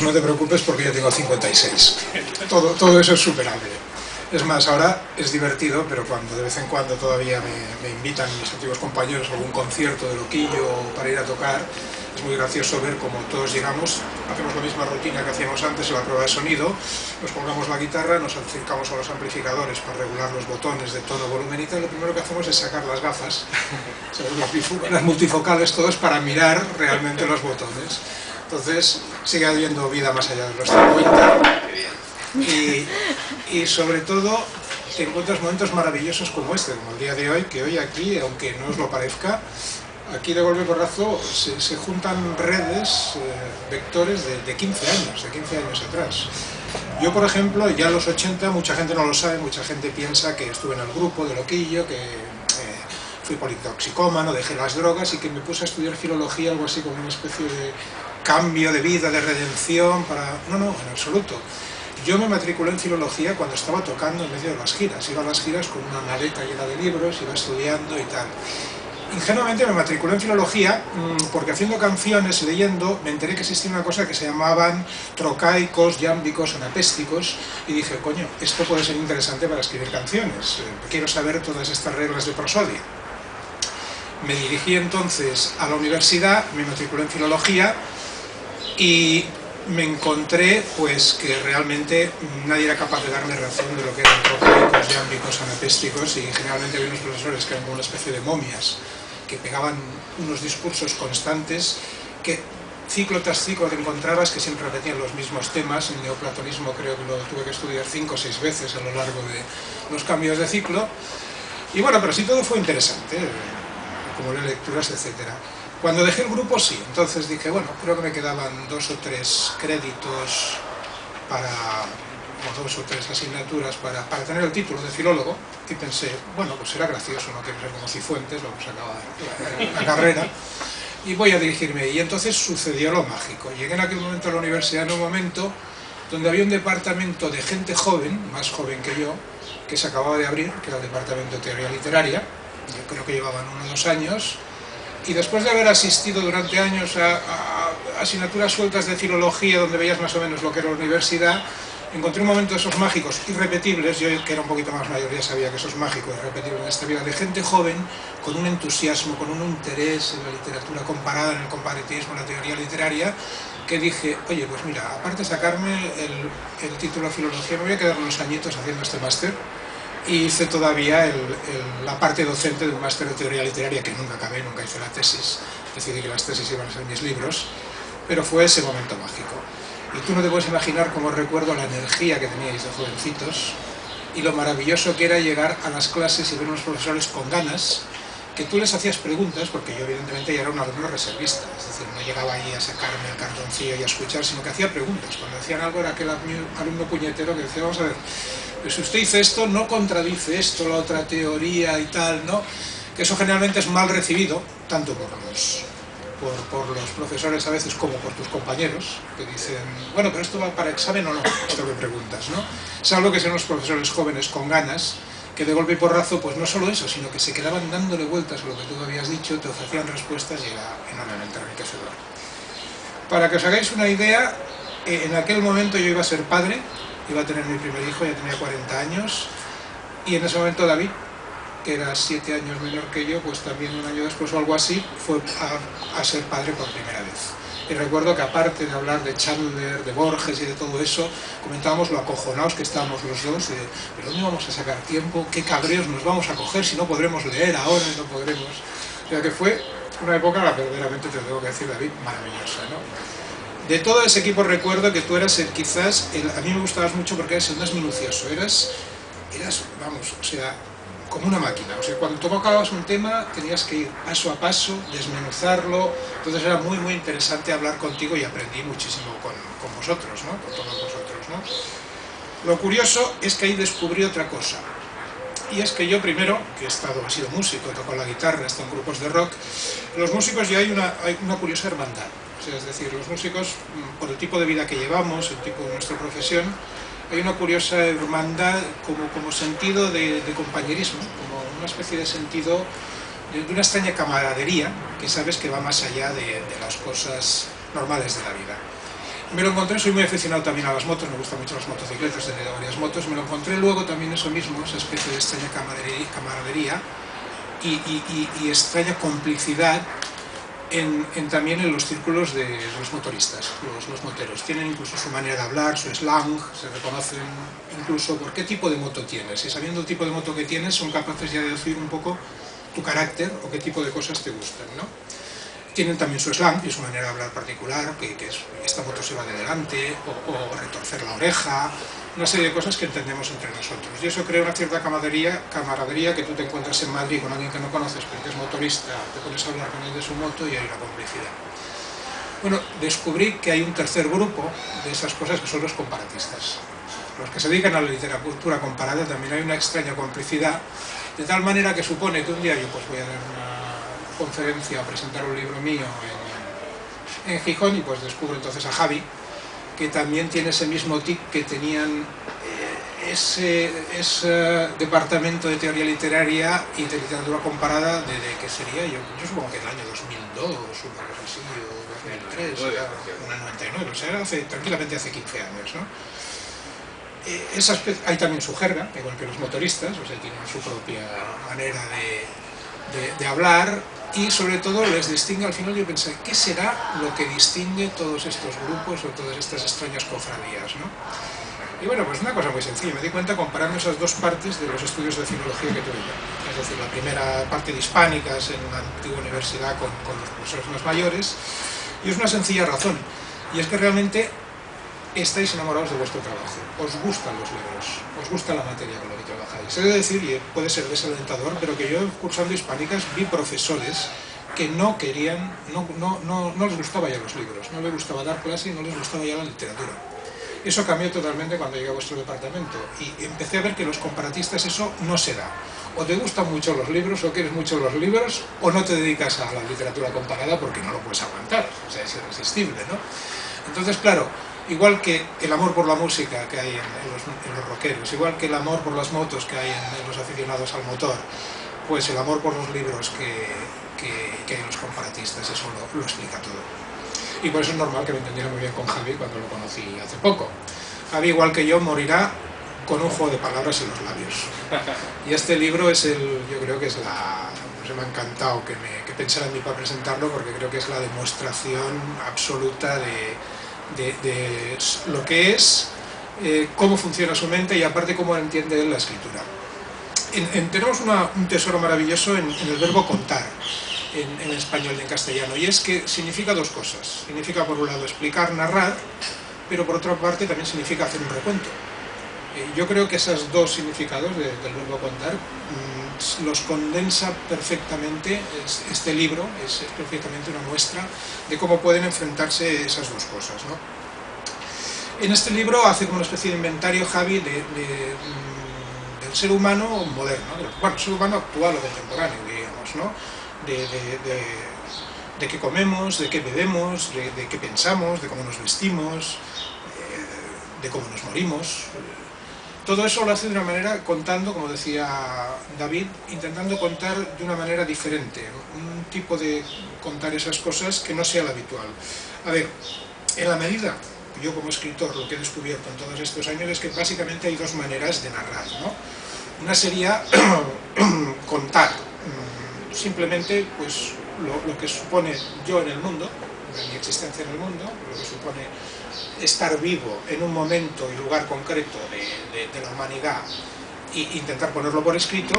pues no te preocupes porque yo tengo 56. Todo eso es superable. Es más, ahora es divertido, pero cuando de vez en cuando todavía me invitan mis antiguos compañeros a algún concierto de loquillo para ir a tocar, es muy gracioso ver cómo todos llegamos, hacemos la misma rutina que hacíamos antes en la prueba de sonido, nos colgamos la guitarra, nos acercamos a los amplificadores para regular los botones de tono, volumen y tal. Lo primero que hacemos es sacar las gafas, las multifocales, todo es para mirar realmente los botones. Entonces sigue habiendo vida más allá de los 50. Y sobre todo te encuentras momentos maravillosos como este, como el día de hoy, que hoy aquí, aunque no os lo parezca, aquí de golpe porrazo se juntan redes, vectores de 15 años atrás. Yo, por ejemplo, ya en los 80, mucha gente no lo sabe, mucha gente piensa que estuve en el grupo de loquillo, que fui politoxicómano, dejé las drogas y que me puse a estudiar filología, algo así como una especie de cambio de vida, de redención, para... No, en absoluto. Yo me matriculé en filología cuando estaba tocando en medio de las giras. Iba a las giras con una maleta llena de libros, iba estudiando y tal. Ingenuamente me matriculé en filología porque haciendo canciones, leyendo, me enteré que existía una cosa que se llamaban trocaicos, iámbicos, anapésticos, y dije, coño, esto puede ser interesante para escribir canciones. Quiero saber todas estas reglas de prosodia. Me dirigí entonces a la universidad, me matriculé en filología y me encontré pues que realmente nadie era capaz de darme razón de lo que eran trocaicos, iámbicos, anapésticos, y generalmente había unos profesores que eran como una especie de momias que pegaban unos discursos constantes que ciclo tras ciclo te encontrabas que siempre repetían los mismos temas. El neoplatonismo creo que lo tuve que estudiar 5 o 6 veces a lo largo de los cambios de ciclo, y bueno, pero sí todo fue interesante, como lecturas, etcétera. Cuando dejé el grupo sí, entonces dije, bueno, creo que me quedaban 2 o 3 créditos o 2 o 3 asignaturas para tener el título de filólogo, y pensé, bueno, pues será gracioso, no quiero ser como Cifuentes, vamos a acabar la carrera, y voy a dirigirme. Y entonces sucedió lo mágico. Llegué en aquel momento a la universidad, en un momento donde había un departamento de gente joven, más joven que yo, que se acababa de abrir, que era el departamento de teoría literaria. Yo creo que llevaban 1 o 2 años, y después de haber asistido durante años a asignaturas sueltas de filología donde veías más o menos lo que era la universidad, encontré un momento de esos mágicos irrepetibles. Yo, que era un poquito más mayor, ya sabía que eso es mágico, irrepetible en esta vida, de gente joven con un entusiasmo, con un interés en la literatura comparada, en el comparativismo, en la teoría literaria, que dije, oye, pues mira, aparte de sacarme el título de filología, me voy a quedar unos añitos haciendo este máster. Y hice todavía la parte docente de un máster de teoría literaria que nunca acabé, nunca hice la tesis. Decidí que las tesis iban a ser mis libros, pero fue ese momento mágico. Y tú no te puedes imaginar cómo recuerdo la energía que teníais de jovencitos y lo maravilloso que era llegar a las clases y ver unos profesores con ganas, que tú les hacías preguntas, porque yo evidentemente ya era un alumno reservista, es decir, no llegaba allí a sacarme el cartoncillo y a escuchar, sino que hacía preguntas. Cuando decían algo era aquel alumno puñetero que decía, vamos a ver, pues si usted dice esto, no contradice esto, la otra teoría y tal, ¿no? Que eso generalmente es mal recibido, tanto por los profesores a veces como por tus compañeros, que dicen, bueno, pero esto va para examen o no, esto que preguntas, ¿no? Salvo que sean los profesores jóvenes con ganas, que de golpe y porrazo, pues no solo eso, sino que se quedaban dándole vueltas a lo que tú habías dicho, te ofrecían respuestas y era enormemente enriquecedor. Para que os hagáis una idea, en aquel momento yo iba a ser padre, iba a tener mi primer hijo, ya tenía 40 años, y en ese momento David, que era 7 años menor que yo, pues también un año después o algo así, fue a ser padre por primera vez. Y recuerdo que aparte de hablar de Chandler, de Borges y de todo eso, comentábamos lo acojonados que estábamos los dos, de ¿pero dónde vamos a sacar tiempo? ¿Qué cabreos nos vamos a coger si no podremos leer ahora y no podremos? O sea que fue una época, verdaderamente te lo tengo que decir, David, maravillosa, ¿no? De todo ese equipo recuerdo que tú eras a mí me gustabas mucho porque eras el más minucioso, eras, vamos, o sea, como una máquina. O sea, cuando tocabas un tema tenías que ir paso a paso, desmenuzarlo, entonces era muy muy interesante hablar contigo y aprendí muchísimo con vosotros, ¿no? Con todos vosotros, ¿no? Lo curioso es que ahí descubrí otra cosa, y es que yo primero, que he sido músico, he tocado la guitarra, he estado en grupos de rock, los músicos ya hay una curiosa hermandad. O sea, es decir, los músicos, por el tipo de vida que llevamos, el tipo de nuestra profesión, hay una curiosa hermandad como sentido de compañerismo, como una especie de sentido de una extraña camaradería que sabes que va más allá de las cosas normales de la vida. Me lo encontré, soy muy aficionado también a las motos, me gustan mucho las motocicletas, he tenido varias motos, me lo encontré luego también eso mismo, esa especie de extraña camaradería y extraña complicidad también en los círculos de los motoristas, los moteros. Tienen incluso su manera de hablar, su slang, se reconocen incluso por qué tipo de moto tienes, y sabiendo el tipo de moto que tienes son capaces ya de decir un poco tu carácter o qué tipo de cosas te gustan, ¿no? Tienen también su slang y su manera de hablar particular, que es esta moto se va de delante, o retorcer la oreja, una serie de cosas que entendemos entre nosotros. Y eso crea una cierta camaradería que tú te encuentras en Madrid con alguien que no conoces porque es motorista, te pones a hablar con él de su moto y hay una complicidad. Bueno, descubrí que hay un tercer grupo de esas cosas que son los comparatistas. Los que se dedican a la literatura comparada también hay una extraña complicidad, de tal manera que supone que un día yo pues voy a dar una conferencia a presentar un libro mío en Gijón y pues descubro entonces a Javi, que también tiene ese mismo tic que tenían ese departamento de teoría literaria y de literatura comparada de que sería, yo supongo que el año 2002, una cosa así, o 2003, una 99, o sea, tranquilamente hace 15 años, ¿no? Hay también su jerga, igual que los motoristas, o sea, tienen su propia manera de hablar, y sobre todo les distingue, al final yo pensé, ¿qué será lo que distingue todos estos grupos o todas estas extrañas cofradías, ¿no? Y bueno, pues una cosa muy sencilla, me di cuenta comparando esas dos partes de los estudios de filología que tuve yo. Es decir, la primera parte de hispánicas en una antigua universidad con los profesores más mayores, y es una sencilla razón, y es que realmente estáis enamorados de vuestro trabajo, os gustan los libros, os gusta la materia con la que trabajáis. He de decir, y puede ser desalentador, pero que yo cursando hispánicas vi profesores que no querían, no les gustaba ya los libros, no les gustaba dar clase y no les gustaba ya la literatura. Eso cambió totalmente cuando llegué a vuestro departamento y empecé a ver que los comparatistas eso no se da. O te gustan mucho los libros, o quieres mucho los libros, o no te dedicas a la literatura comparada porque no lo puedes aguantar, o sea, es irresistible, ¿no? Entonces, claro, igual que el amor por la música que hay en los rockeros, igual que el amor por las motos que hay en los aficionados al motor, pues el amor por los libros que hay en los comparatistas, eso lo explica todo. Y por eso es normal que me entendiera muy bien con Javi cuando lo conocí hace poco. Javi, igual que yo, morirá con un juego de palabras en los labios. Y este libro es yo creo que es pues me ha encantado que pensara en mí para presentarlo, porque creo que es la demostración absoluta de lo que es, cómo funciona su mente y aparte cómo entiende él la escritura. Tenemos un tesoro maravilloso en el verbo contar, en español y en castellano, y es que significa dos cosas. Significa por un lado explicar, narrar, pero por otra parte también significa hacer un recuento. Yo creo que esos dos significados del verbo contar los condensa perfectamente este libro, es perfectamente una muestra de cómo pueden enfrentarse esas dos cosas, ¿no? En este libro hace como una especie de inventario, Javi, del ser humano moderno, bueno, ser humano actual o contemporáneo, diríamos, ¿no? De qué comemos, de qué bebemos, de qué pensamos, de cómo nos vestimos, de cómo nos morimos. Todo eso lo hace de una manera contando, como decía David, intentando contar de una manera diferente, un tipo de contar esas cosas que no sea la habitual. A ver, en la medida, yo como escritor lo que he descubierto en todos estos años es que básicamente hay dos maneras de narrar, ¿no? Una sería contar simplemente pues, lo que supone yo en el mundo, mi existencia en el mundo, lo que supone estar vivo en un momento y lugar concreto de la humanidad e intentar ponerlo por escrito.